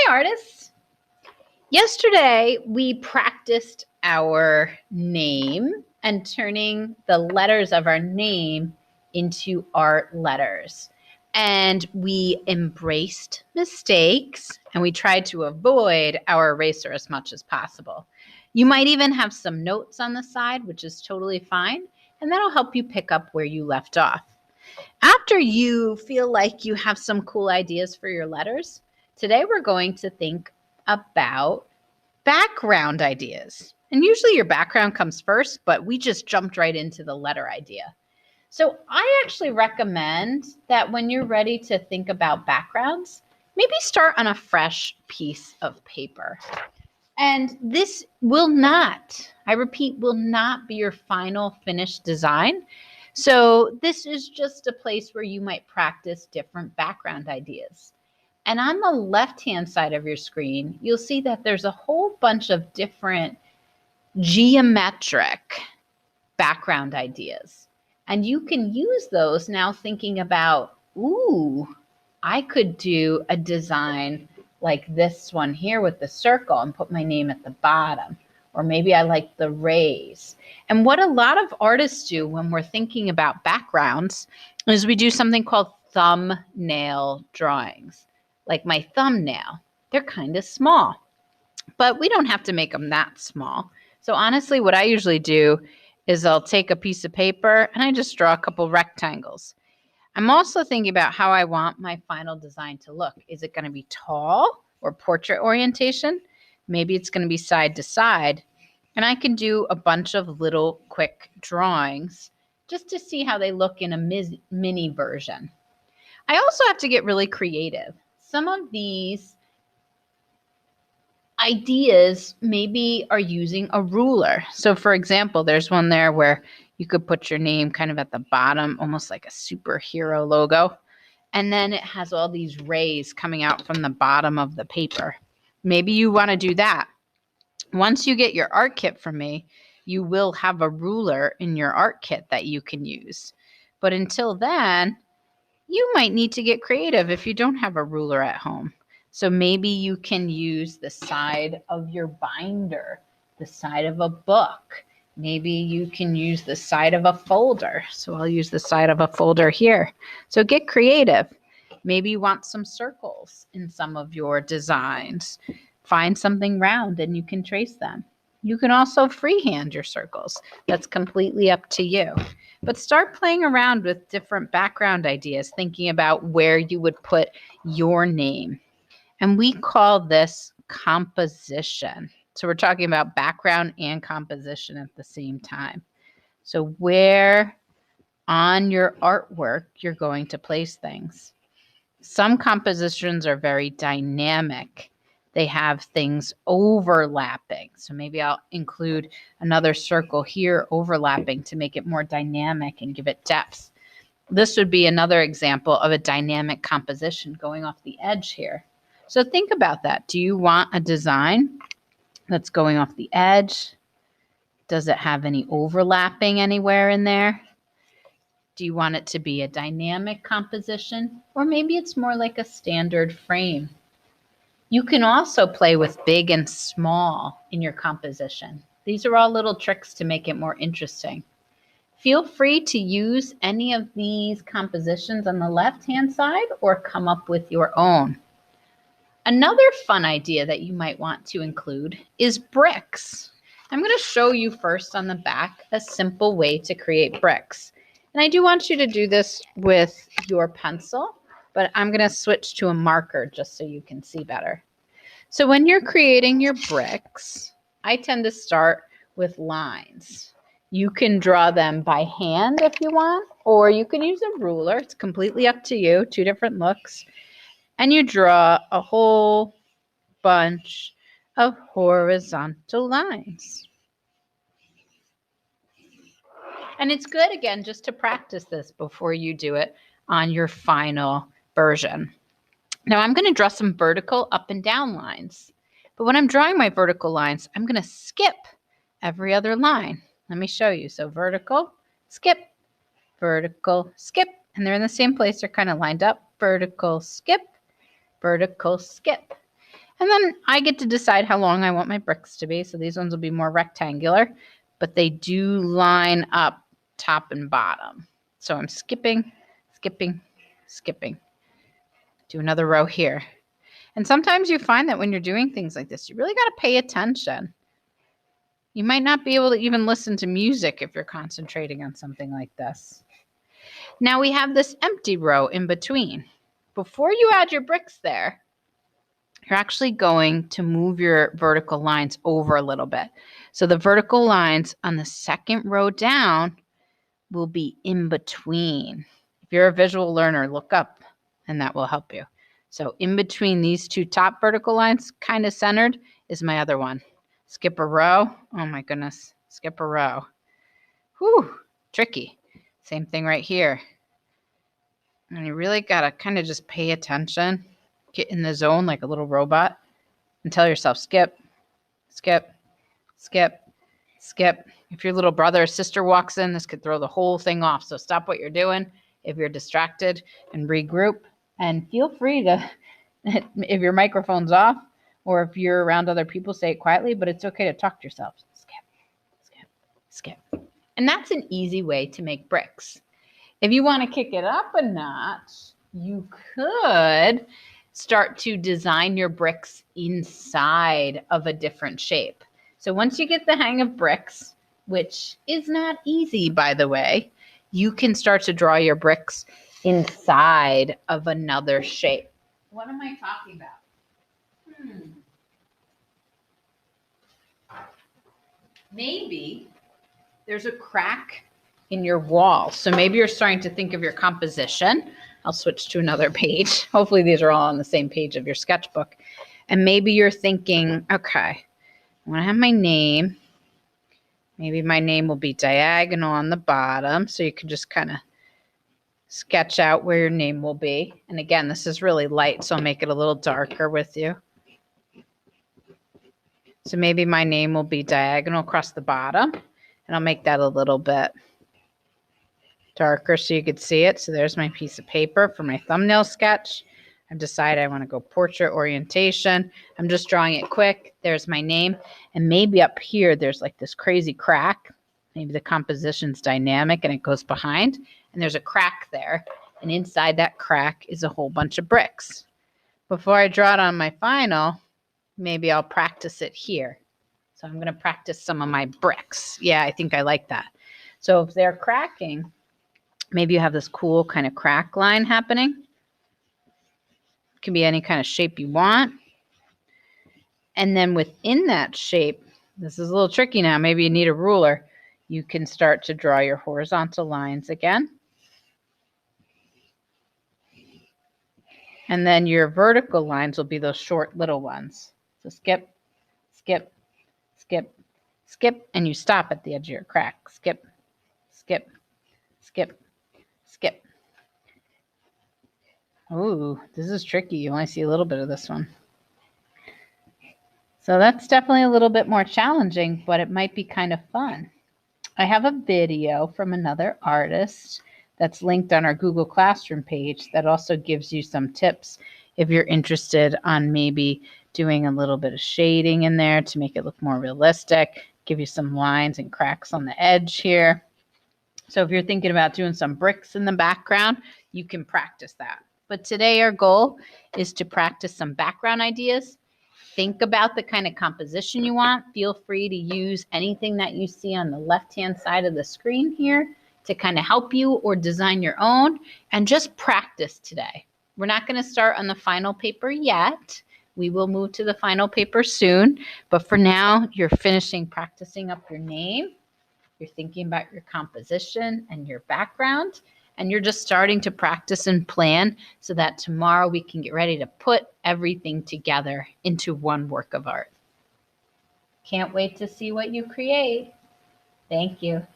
artists. Yesterday, we practiced our name and turning the letters of our name into art letters. And we embraced mistakes and we tried to avoid our eraser as much as possible. You might even have some notes on the side, which is totally fine, and that'll help you pick up where you left off. After you feel like you have some cool ideas for your letters, today we're going to think about background ideas. And usually your background comes first, but we just jumped right into the letter idea. So I actually recommend that when you're ready to think about backgrounds, maybe start on a fresh piece of paper. And this will not, I repeat, will not be your final finished design. So this is just a place where you might practice different background ideas. And on the left-hand side of your screen, you'll see that there's a whole bunch of different geometric background ideas. And you can use those now thinking about, ooh, I could do a design like this one here with the circle and put my name at the bottom. Or maybe I like the rays. And what a lot of artists do when we're thinking about backgrounds is we do something called thumbnail drawings. Like my thumbnail, they're kind of small, but we don't have to make them that small. So honestly, what I usually do is I'll take a piece of paper and I just draw a couple rectangles. I'm also thinking about how I want my final design to look. Is it going to be tall or portrait orientation? Maybe it's going to be side to side. And I can do a bunch of little quick drawings just to see how they look in a mini version. I also have to get really creative. Some of these ideas maybe are using a ruler. So for example, there's one there where you could put your name kind of at the bottom, almost like a superhero logo. And then it has all these rays coming out from the bottom of the paper. Maybe you want to do that. Once you get your art kit from me, you will have a ruler in your art kit that you can use. But until then, you might need to get creative if you don't have a ruler at home. So maybe you can use the side of your binder, the side of a book. Maybe you can use the side of a folder. So I'll use the side of a folder here. So get creative. Maybe you want some circles in some of your designs. Find something round and you can trace them. You can also freehand your circles. That's completely up to you. But start playing around with different background ideas, thinking about where you would put your name. And we call this composition. So we're talking about background and composition at the same time. So where on your artwork you're going to place things. Some compositions are very dynamic. They have things overlapping. So maybe I'll include another circle here overlapping to make it more dynamic and give it depth. This would be another example of a dynamic composition going off the edge here. So think about that. Do you want a design that's going off the edge? Does it have any overlapping anywhere in there? Do you want it to be a dynamic composition? Or maybe it's more like a standard frame. You can also play with big and small in your composition. These are all little tricks to make it more interesting. Feel free to use any of these compositions on the left-hand side or come up with your own. Another fun idea that you might want to include is bricks. I'm going to show you first on the back a simple way to create bricks. And I do want you to do this with your pencil, but I'm going to switch to a marker just so you can see better. So when you're creating your bricks, I tend to start with lines. You can draw them by hand if you want, or you can use a ruler. It's completely up to you, two different looks. And you draw a whole bunch of horizontal lines. And it's good, again, just to practice this before you do it on your final version. Now I'm going to draw some vertical up and down lines. But when I'm drawing my vertical lines, I'm going to skip every other line. Let me show you. So vertical, skip, vertical, skip. And they're in the same place. They're kind of lined up. Vertical, skip, vertical, skip. And then I get to decide how long I want my bricks to be. So these ones will be more rectangular, but they do line up top and bottom. So I'm skipping, skipping, skipping. Do another row here. And sometimes you find that when you're doing things like this, you really got to pay attention. You might not be able to even listen to music if you're concentrating on something like this. Now we have this empty row in between. Before you add your bricks there, you're actually going to move your vertical lines over a little bit. So the vertical lines on the second row down will be in between. If you're a visual learner, look up and that will help you. So in between these two top vertical lines, kind of centered, is my other one. Skip a row. Oh my goodness. Skip a row. Whew, tricky. Same thing right here. And you really got to kind of just pay attention, get in the zone like a little robot, and tell yourself, skip, skip, skip, skip. If your little brother or sister walks in, this could throw the whole thing off. So stop what you're doing if you're distracted and regroup. And feel free to, if your microphone's off or if you're around other people, say it quietly, but it's okay to talk to yourself. Skip, skip, skip. And that's an easy way to make bricks. If you want to kick it up a notch, you could start to design your bricks inside of a different shape. So once you get the hang of bricks, which is not easy, by the way, you can start to draw your bricks inside of another shape. What am I talking about? Maybe there's a crack in your wall. So maybe you're starting to think of your composition. I'll switch to another page. Hopefully these are all on the same page of your sketchbook. And maybe you're thinking, okay, I want to have my name. Maybe my name will be diagonal on the bottom. So you can just kind of sketch out where your name will be. And again, this is really light, so I'll make it a little darker with you. So maybe my name will be diagonal across the bottom. And I'll make that a little bit darker so you could see it. So there's my piece of paper for my thumbnail sketch. I've decided I want to go portrait orientation. I'm just drawing it quick. There's my name. And maybe up here, there's like this crazy crack. Maybe the composition's dynamic and it goes behind. And there's a crack there. And inside that crack is a whole bunch of bricks. Before I draw it on my final, maybe I'll practice it here. So I'm going to practice some of my bricks. Yeah, I think I like that. So if they're cracking, maybe you have this cool kind of crack line happening. It can be any kind of shape you want. And then within that shape, this is a little tricky now. Maybe you need a ruler. You can start to draw your horizontal lines again. And then your vertical lines will be those short little ones. So skip, skip, skip, skip, and you stop at the edge of your crack. Skip, skip, skip, skip. Ooh, this is tricky. You only see a little bit of this one. So that's definitely a little bit more challenging, but it might be kind of fun. I have a video from another artist that's linked on our Google Classroom page that also gives you some tips if you're interested on maybe doing a little bit of shading in there to make it look more realistic, give you some lines and cracks on the edge here. So if you're thinking about doing some bricks in the background, you can practice that. But today our goal is to practice some background ideas. Think about the kind of composition you want. Feel free to use anything that you see on the left-hand side of the screen here to kind of help you or design your own, and just practice today. We're not going to start on the final paper yet. We will move to the final paper soon, but for now, you're finishing practicing up your name. You're thinking about your composition and your background, and you're just starting to practice and plan so that tomorrow we can get ready to put everything together into one work of art. Can't wait to see what you create. Thank you.